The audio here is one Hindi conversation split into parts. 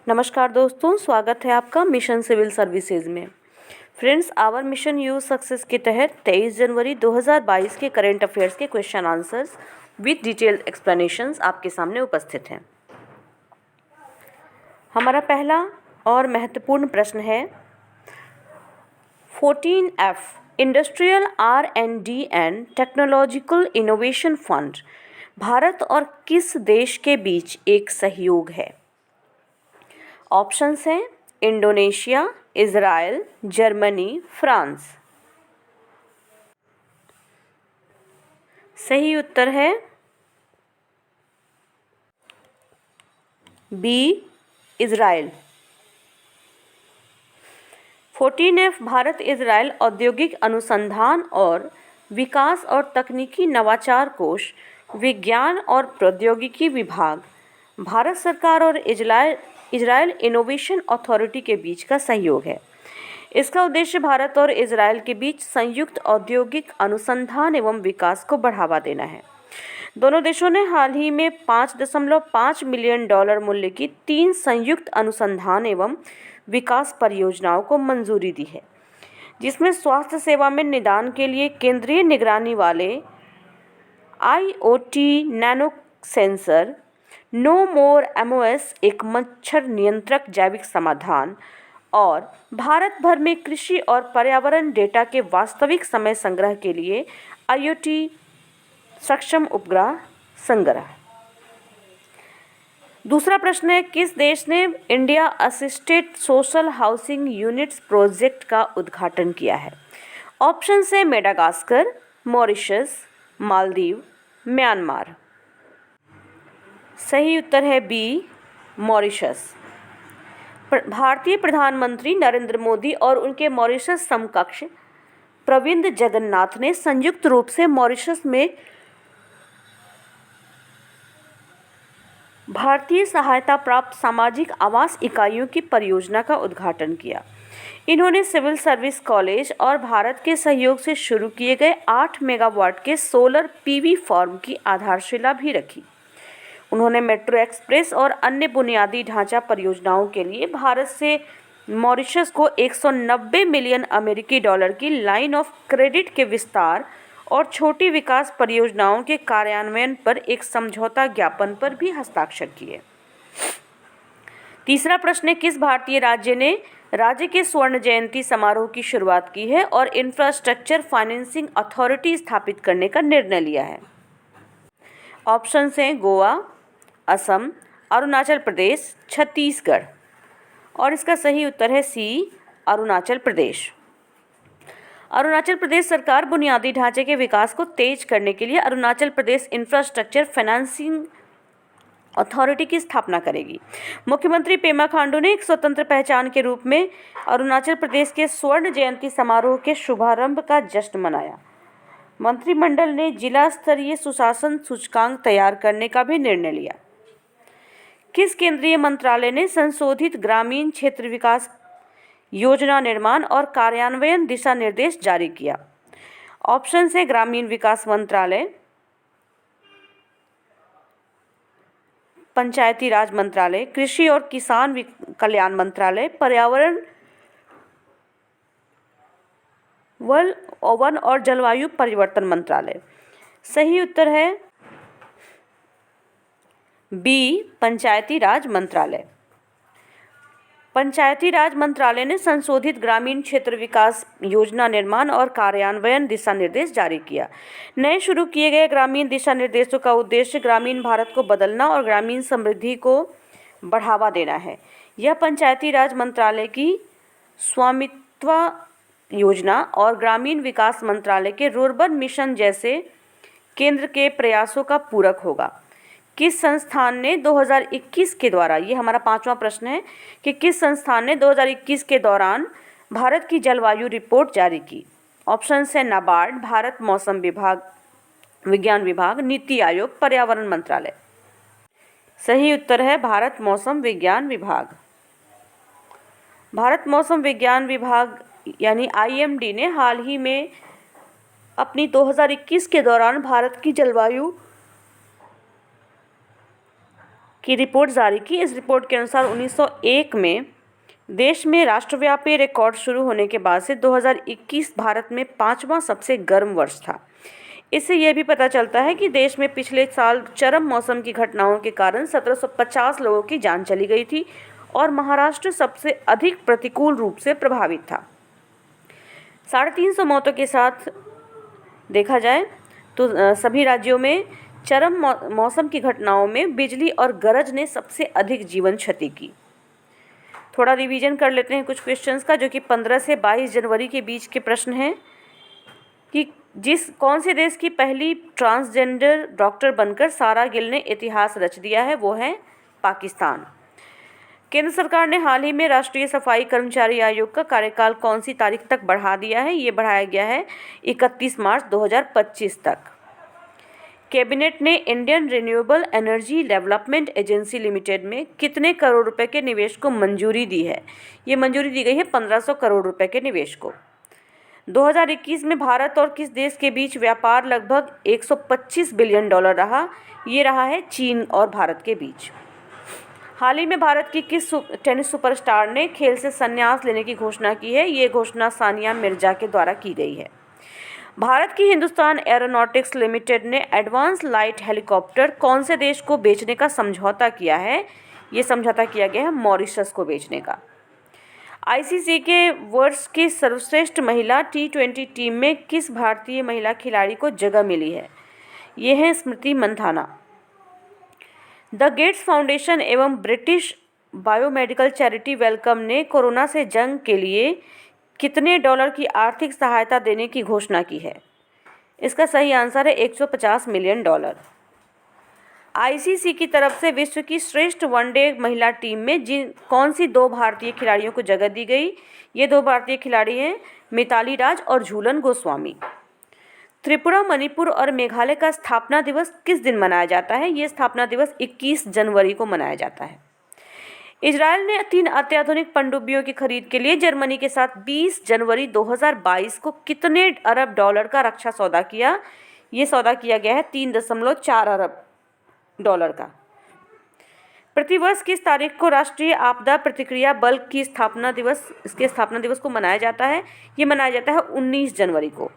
नमस्कार दोस्तों, स्वागत है आपका मिशन सिविल सर्विसेज में। Friends, our mission you success के तहत 23 जनवरी 2022 के करंट अफेयर्स के question answers with detailed explanations आपके सामने उपस्थित हैं। हमारा पहला और महत्वपूर्ण प्रश्न है 14F industrial R&D and technological innovation fund Bharat और किस देश के बीच एक सहयोग है? ऑप्शंस हैं इंडोनेशिया, इज़राइल, जर्मनी, फ्रांस। सही उत्तर है B, Israel. 14F Bharat Israel औद्योगिक अनुसंधान और विकास और तकनीकी नवाचार कोष, विज्ञान और प्रौद्योगिकी विभाग, भारत सरकार और इज़राइल इनोवेशन अथॉरिटी के बीच का सहयोग है। इसका उद्देश्य भारत और इज़राइल के बीच संयुक्त औद्योगिक अनुसंधान एवं विकास को बढ़ावा देना है। दोनों देशों ने हाल ही में $5.5 मिलियन मूल्य की 3 संयुक्त अनुसंधान एवं विकास परियोजनाओं को मंजूरी दी है, जिसमें स्वास्थ्य सेवा में निदान के लिए केंद्रीय निगरानी वाले IoT नैनो सेंसर, नो मोर MOS एक मच्छर नियंत्रक जैविक समाधान और भारत भर में कृषि और पर्यावरण डेटा के वास्तविक समय संग्रह के लिए IoT सक्षम उपग्रह संग्रह। दूसरा प्रश्न है किस देश ने India assisted social housing units project का उद्घाटन किया है? ऑप्शन है मेडागास्कर, मॉरिशस, मालदीव, म्यांमार। सही उत्तर है बी, मॉरिशस। भारतीय प्रधानमंत्री नरेंद्र मोदी और उनके मॉरिशस समकक्ष प्रविंद जगन्नाथ ने संयुक्त रूप से मॉरिशस में भारतीय सहायता प्राप्त सामाजिक आवास इकाइयों की परियोजना का उद्घाटन किया। इन्होंने सिविल सर्विस कॉलेज और भारत के सहयोग से शुरू किए गए 8 मेगावाट के सोलर PV फार्म की आधारशिला भी रखी। उन्होंने मेट्रो एक्सप्रेस और अन्य बुनियादी ढांचा परियोजनाओं के लिए भारत से मॉरिशस को $190 मिलियन की लाइन ऑफ क्रेडिट के विस्तार और छोटी विकास परियोजनाओं के कार्यान्वयन पर एक समझौता ज्ञापन पर भी हस्ताक्षर किए। तीसरा प्रश्न है किस भारतीय राज्य ने राज्य के स्वर्ण जयंती समारोह की शुरुआत की है और इंफ्रास्ट्रक्चर फाइनेंसिंग अथॉरिटी स्थापित करने का निर्णय लिया है? ऑप्शन हैं गोवा, असम, अरुणाचल प्रदेश, छत्तीसगढ़। और इसका सही उत्तर है सी, अरुणाचल प्रदेश। अरुणाचल प्रदेश सरकार बुनियादी ढांचे के विकास को तेज करने के लिए Arunachal Pradesh infrastructure financing authority की स्थापना करेगी। मुख्यमंत्री पेमा खांडू ने एक स्वतंत्र पहचान के रूप में अरुणाचल प्रदेश के स्वर्ण जयंती समारोह के शुभारंभ का जश्न मनाया। मंत्रिमंडल ने जिला स्तरीय सुशासन सूचकांक तैयार करने का भी निर्णय लिया। किस केंद्रीय मंत्रालय ने संशोधित ग्रामीण क्षेत्र विकास योजना निर्माण और कार्यान्वयन दिशा निर्देश जारी किया? ऑप्शन है ग्रामीण विकास मंत्रालय, पंचायती राज मंत्रालय, कृषि और किसान कल्याण मंत्रालय, पर्यावरण, वन और जलवायु परिवर्तन मंत्रालय। सही उत्तर है बी, पंचायती राज मंत्रालय। पंचायती राज मंत्रालय ने संशोधित ग्रामीण क्षेत्र विकास योजना निर्माण और कार्यान्वयन दिशा निर्देश जारी किया। नए शुरू किए गए ग्रामीण दिशा निर्देशों का उद्देश्य ग्रामीण भारत को बदलना और ग्रामीण समृद्धि को बढ़ावा देना है। यह पंचायती राज मंत्रालय की स्वामित्व योजना और ग्रामीण विकास मंत्रालय के रूर्बन मिशन जैसे केंद्र के प्रयासों का पूरक होगा। किस संस्थान ने 2021 के द्वारा, ये हमारा पांचवा प्रश्न है कि किस संस्थान ने 2021 के दौरान भारत की जलवायु रिपोर्ट जारी की? ऑप्शन है नाबार्ड, भारत मौसम विज्ञान विभाग, नीति आयोग, पर्यावरण मंत्रालय। सही उत्तर है भारत मौसम विज्ञान विभाग। भारत मौसम विज्ञान विभाग यानी IMD ने हाल ही में अपनी 2021 के दौरान भारत की जलवायु की रिपोर्ट जारी की। इस रिपोर्ट के अनुसार 1901 में देश में राष्ट्रव्यापी रिकॉर्ड शुरू होने के बाद से 2021 भारत में 5वां सबसे गर्म वर्ष था। इससे यह भी पता चलता है कि देश में पिछले साल चरम मौसम की घटनाओं के कारण 1750 लोगों की जान चली गई थी और महाराष्ट्र सबसे अधिक प्रतिकूल रूप से प्रभावित था। 350 मौतों के साथ देखा जाए तो सभी राज्यों में चरम मौसम की घटनाओं में बिजली और गरज ने सबसे अधिक जीवन क्षति की। थोड़ा रिवीजन कर लेते हैं कुछ क्वेश्चंस का, जो कि 15 से 22 जनवरी के बीच के प्रश्न हैं कि कौन से देश की पहली ट्रांसजेंडर डॉक्टर बनकर सारा गिल ने इतिहास रच दिया है, वो है पाकिस्तान। केंद्र सरकार ने हाल ही में राष्ट्रीय सफाई कर्मचारी आयोग का कार्यकाल कौन सी तारीख तक बढ़ा दिया है? ये बढ़ाया गया है 31 मार्च 2025 तक। कैबिनेट ने Indian renewable energy development agency limited में कितने करोड़ रुपए के निवेश को मंजूरी दी है? ये मंजूरी दी गई है 1500 करोड़ रुपए के निवेश को। 2021 में भारत और किस देश के बीच व्यापार लगभग 125 बिलियन डॉलर रहा? ये रहा है चीन और भारत के बीच। हाल ही में भारत की किस टेनिस सुपरस्टार ने खेल से संन्यास लेने की घोषणा की है? ये घोषणा सानिया मिर्जा के द्वारा की गई है। भारत की हिंदुस्तान एरोनॉटिक्स लिमिटेड ने एडवांस लाइट हेलीकॉप्टर कौन से देश को बेचने का समझौता किया है? ये समझौता किया गया है मॉरिशस को बेचने का। आईसीसी के वर्ष की सर्वश्रेष्ठ महिला T20 टीम में किस भारतीय महिला खिलाड़ी को जगह मिली है? ये है Smriti Mandhana. The gates foundation एवं ब्रिटिश बायोमेडिकल चैरिटी वेलकम ने कोरोना से जंग के लिए कितने डॉलर की आर्थिक सहायता देने की घोषणा की है? इसका सही आंसर है 150 मिलियन डॉलर। आईसीसी की तरफ से विश्व की श्रेष्ठ वनडे महिला टीम में कौन सी 2 भारतीय खिलाड़ियों को जगह दी गई? ये 2 भारतीय खिलाड़ी हैं मिताली राज और झूलन गोस्वामी। त्रिपुरा, मणिपुर और मेघालय का स्थापना दिवस किस दिन मनाया जाता है? ये स्थापना दिवस 21 जनवरी को मनाया जाता है। इजरायल ने 3 अत्याधुनिक पनडुब्बियों की खरीद के लिए जर्मनी के साथ 20 जनवरी 2022 को कितने अरब डॉलर का रक्षा सौदा किया? ये सौदा किया गया है 3.4 अरब डॉलर का। प्रतिवर्ष किस तारीख को राष्ट्रीय आपदा प्रतिक्रिया बल की स्थापना दिवस को मनाया जाता है? ये मनाया जाता है 19 जनवरी को।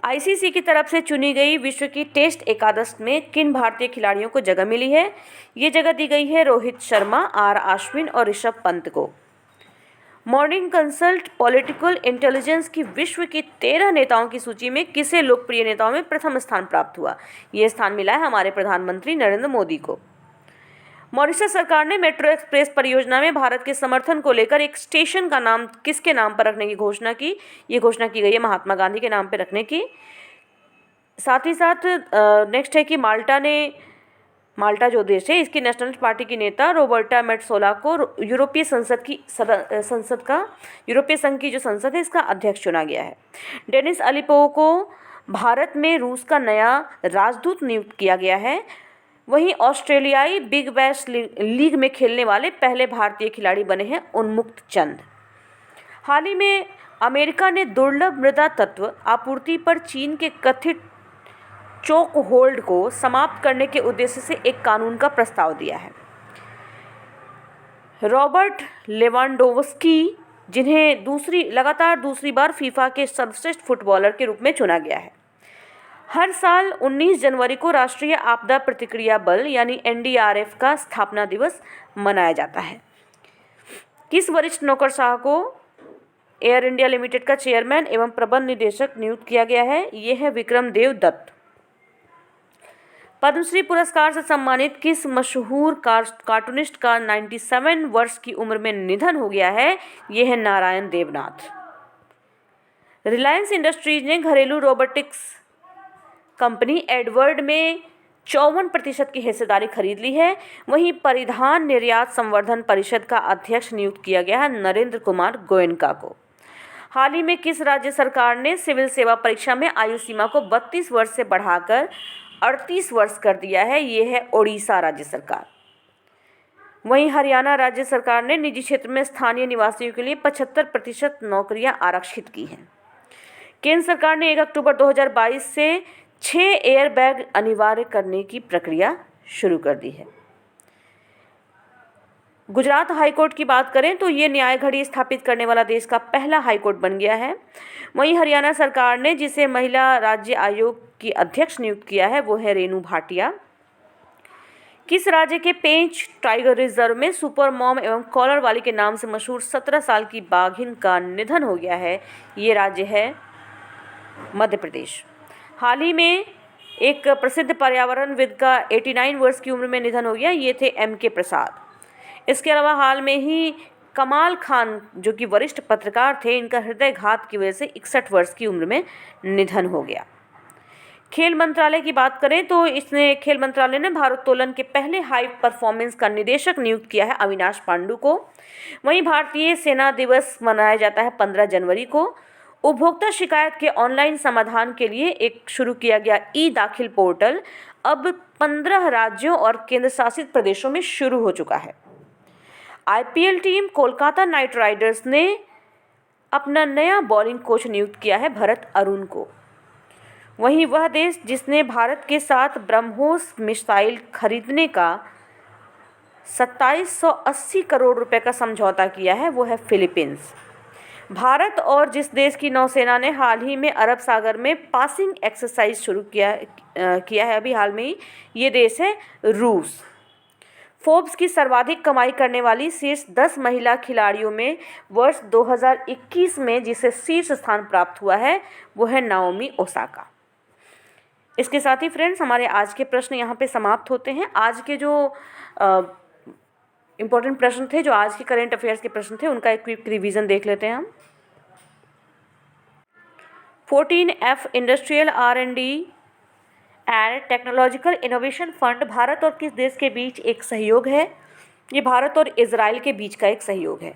आईसीसी की तरफ से चुनी गई विश्व की टेस्ट एकादश में किन भारतीय खिलाड़ियों को जगह मिली है? ये जगह दी गई है रोहित शर्मा, आर अश्विन और ऋषभ पंत को। मॉर्निंग कंसल्ट पॉलिटिकल इंटेलिजेंस की विश्व की 13 नेताओं की सूची में किसे लोकप्रिय नेताओं में प्रथम स्थान प्राप्त हुआ? ये स्थान मिला है हमारे प्रधानमंत्री नरेंद्र मोदी को। मॉरिशस सरकार ने मेट्रो एक्सप्रेस परियोजना में भारत के समर्थन को लेकर एक स्टेशन का नाम किसके नाम पर रखने की घोषणा की? ये घोषणा की गई है महात्मा गांधी के नाम पर रखने की। साथ ही साथ नेक्स्ट है कि माल्टा जो देश है इसकी नेशनल पार्टी की नेता रोबर्टा मेट्सोला को यूरोपीय संघ की जो संसद है इसका अध्यक्ष चुना गया है। डेनिस अलिपोव को भारत में रूस का नया राजदूत नियुक्त किया गया है। वहीं ऑस्ट्रेलियाई बिग बैश लीग में खेलने वाले पहले भारतीय खिलाड़ी बने हैं उन्मुक्त चंद। हाल ही में अमेरिका ने दुर्लभ मृदा तत्व आपूर्ति पर चीन के कथित चोक होल्ड को समाप्त करने के उद्देश्य से एक कानून का प्रस्ताव दिया है। रॉबर्ट लेवांडोव्स्की, जिन्हें लगातार दूसरी बार फीफा के सर्वश्रेष्ठ फुटबॉलर के रूप में चुना गया है। हर साल 19 जनवरी को राष्ट्रीय आपदा प्रतिक्रिया बल यानी एनडीआरएफ का स्थापना दिवस मनाया जाता है। किस वरिष्ठ नौकरशाह को एयर इंडिया लिमिटेड का चेयरमैन एवं प्रबंध निदेशक नियुक्त किया गया है? ये है विक्रम देव दत्त। पद्मश्री पुरस्कार से सम्मानित किस मशहूर कार्टूनिस्ट का 97 वर्ष की उम्र में निधन हो गया है? ये है नारायण देवनाथ। रिलायंस इंडस्ट्रीज ने घरेलू रोबोटिक्स कंपनी एडवर्ड में 54% की हिस्सेदारी खरीद ली है। वहीं परिधान निर्यात संवर्धन परिषद का अध्यक्ष नियुक्त किया गया है नरेंद्र कुमार गोयनका को। हाल ही में किस राज्य सरकार ने सिविल सेवा परीक्षा में आयु सीमा को 32 वर्ष से बढ़ाकर 38 वर्ष कर दिया है? ये है ओडिशा राज्य सरकार। वहीं हरियाणा राज्य सरकार ने निजी क्षेत्र में स्थानीय निवासियों के लिए 75% नौकरियां आरक्षित की हैं। केंद्र सरकार ने 1 अक्टूबर 2022 से 6 एयरबैग अनिवार्य करने की प्रक्रिया शुरू कर दी है। गुजरात हाईकोर्ट की बात करें तो ये न्याय घड़ी स्थापित करने वाला देश का पहला हाईकोर्ट बन गया है। वहीं हरियाणा सरकार ने जिसे महिला राज्य आयोग की अध्यक्ष नियुक्त किया है वो है रेणु भाटिया। किस राज्य के पेंच टाइगर रिजर्व में सुपर मॉम एवं कॉलर वाली के नाम से मशहूर 17 साल की बाघिन का निधन हो गया है? ये राज्य है मध्य प्रदेश। हाल ही में एक प्रसिद्ध पर्यावरणविद का 89 वर्ष की उम्र में निधन हो गया, ये थे M.K. प्रसाद। इसके अलावा हाल में ही कमाल खान जो कि वरिष्ठ पत्रकार थे, इनका हृदयघात की वजह से 61 वर्ष की उम्र में निधन हो गया। खेल मंत्रालय की बात करें तो खेल मंत्रालय ने भारोत्तोलन के पहले हाई परफॉर्मेंस का निदेशक नियुक्त किया है अविनाश पांडु को। वहीं भारतीय सेना दिवस मनाया जाता है 15 जनवरी को। उपभोक्ता शिकायत के ऑनलाइन समाधान के लिए एक शुरू किया गया ई-दाखिल पोर्टल अब 15 राज्यों और केंद्र शासित प्रदेशों में शुरू हो चुका है। IPL team Kolkata night Riders ने अपना नया बॉलिंग कोच नियुक्त किया है भरत अरुण को। वहीं वह देश जिसने भारत के साथ ब्रह्मोस मिसाइल खरीदने का 2780 करोड़ रुपए का समझौता किया है वो है फिलीपींस। भारत और जिस देश की नौसेना ने हाल ही में अरब सागर में पासिंग एक्सरसाइज शुरू किया है अभी हाल में ही, ये देश है रूस। फोर्ब्स की सर्वाधिक कमाई करने वाली शीर्ष 10 महिला खिलाड़ियों में वर्ष 2021 में जिसे शीर्ष स्थान प्राप्त हुआ है वो है नाओमी ओसाका। इसके साथ ही फ्रेंड्स हमारे आज के प्रश्न यहाँ पे समाप्त होते हैं। आज के जो इम्पोर्टेंट प्रश्न थे, जो आज के करेंट अफेयर्स के प्रश्न थे, उनका एक क्विक रिवीजन देख लेते हैं हम। 14F industrial R&D and technological innovation fund Bharat और किस देश के बीच एक सहयोग है? ये भारत और इजराइल के बीच का एक सहयोग है।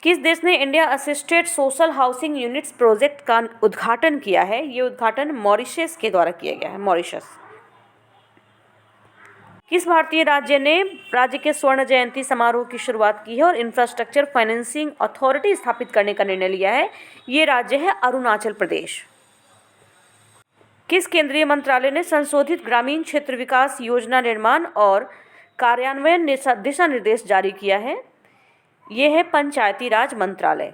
किस देश ने India assisted social housing units project का उद्घाटन किया है? ये उद्घाटन मॉरिशस के द्वारा किया गया है, मॉरिशस। किस भारतीय राज्य के स्वर्ण जयंती समारोह की शुरुआत की है और इंफ्रास्ट्रक्चर फाइनेंसिंग अथॉरिटी स्थापित करने का निर्णय लिया है? ये राज्य है अरुणाचल प्रदेश। किस केंद्रीय मंत्रालय ने संशोधित ग्रामीण क्षेत्र विकास योजना निर्माण और कार्यान्वयन दिशा निर्देश जारी किया है? ये है पंचायती राज मंत्रालय।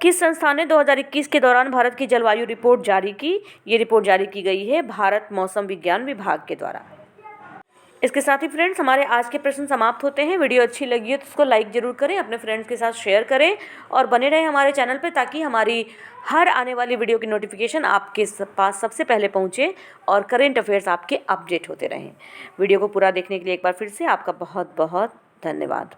किस संस्थान ने 2021 के दौरान भारत की जलवायु रिपोर्ट जारी की? ये रिपोर्ट जारी की गई है भारत मौसम विज्ञान विभाग के द्वारा। इसके साथ ही फ्रेंड्स हमारे आज के प्रश्न समाप्त होते हैं। वीडियो अच्छी लगी है तो उसको लाइक ज़रूर करें, अपने फ्रेंड्स के साथ शेयर करें और बने रहें हमारे चैनल पर ताकि हमारी हर आने वाली वीडियो की नोटिफिकेशन आपके पास सबसे पहले पहुंचे और करेंट अफेयर्स आपके अपडेट होते रहें। वीडियो को पूरा देखने के लिए एक बार फिर से आपका बहुत बहुत धन्यवाद।